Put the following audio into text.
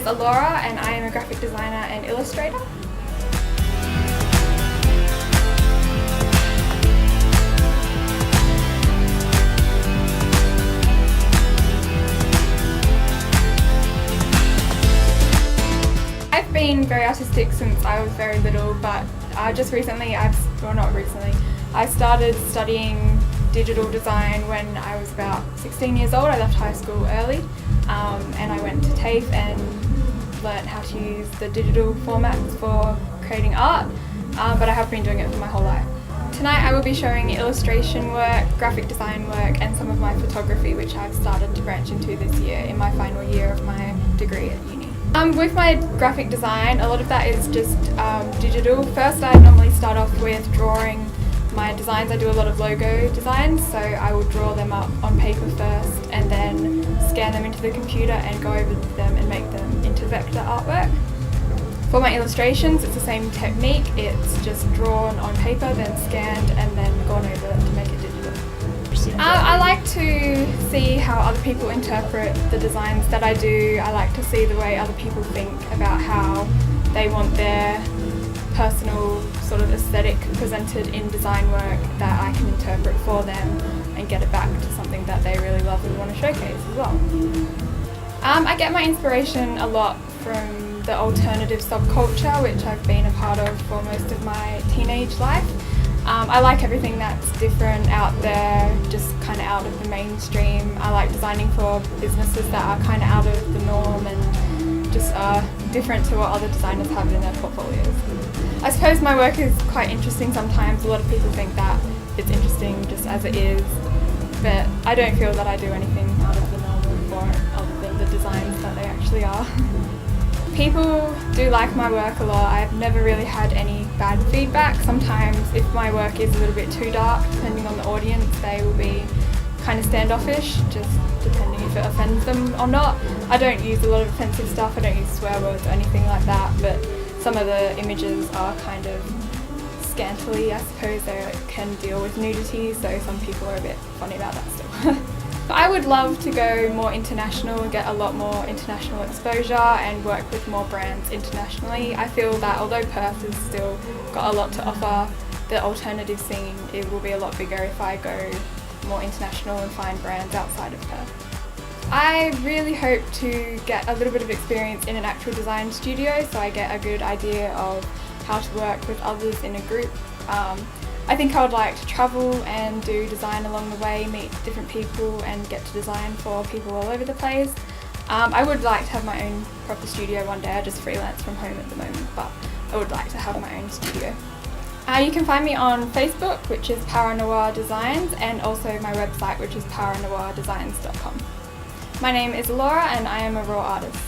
is Alora and I am a graphic designer and illustrator. I've been very artistic since I was very little, but just recently, I started studying digital design when I was about 16 years old. I left high school early and I went to TAFE and learnt how to use the digital formats for creating art, but I have been doing it for my whole life. Tonight I will be showing illustration work, graphic design work and some of my photography, which I've started to branch into this year in my final year of my degree at uni. With my graphic design, a lot of that is just digital. First I normally start off with drawing my designs. I do a lot of logo designs, so I will draw them up on paper first and then scan them into the computer and go over them and make them into vector artwork. For my illustrations, it's the same technique. It's just drawn on paper, then scanned and then gone over to make it digital. I like to see how other people interpret the designs that I do. I like to see the way other people think about how they want their personal sort of aesthetic presented in design work, that I can interpret for them and get it back to something that they really love and want to showcase as well. I get my inspiration a lot from the alternative subculture, which I've been a part of for most of my teenage life. I like everything that's different, out there, just kind of out of the mainstream. I like designing for businesses that are kind of out of the norm and just different to what other designers have in their portfolios. I suppose my work is quite interesting sometimes. A lot of people think that it's interesting just as it is, but I don't feel that I do anything out of the norm for it other than the designs that they actually are. People do like my work a lot. I've never really had any bad feedback. Sometimes if my work is a little bit too dark, depending on the audience, they will be kind of standoffish, just depending if it offends them or not. I don't use a lot of offensive stuff. I don't use swear words or anything like that, but some of the images are kind of scantily, I suppose. They can deal with nudity, so some people are a bit funny about that still. I would love to go more international and get a lot more international exposure and work with more brands internationally. I feel that although Perth has still got a lot to offer, the alternative scene, it will be a lot bigger if I go more international and find brands outside of Perth. I really hope to get a little bit of experience in an actual design studio, so I get a good idea of how to work with others in a group. I think I would like to travel and do design along the way, meet different people and get to design for people all over the place. I would like to have my own proper studio one day. I just freelance from home at the moment, but I would like to have my own studio. You can find me on Facebook, which is PARANOIR Designs, and also my website, which is paranoirdesigns.com. My name is Laura and I am a raw artist.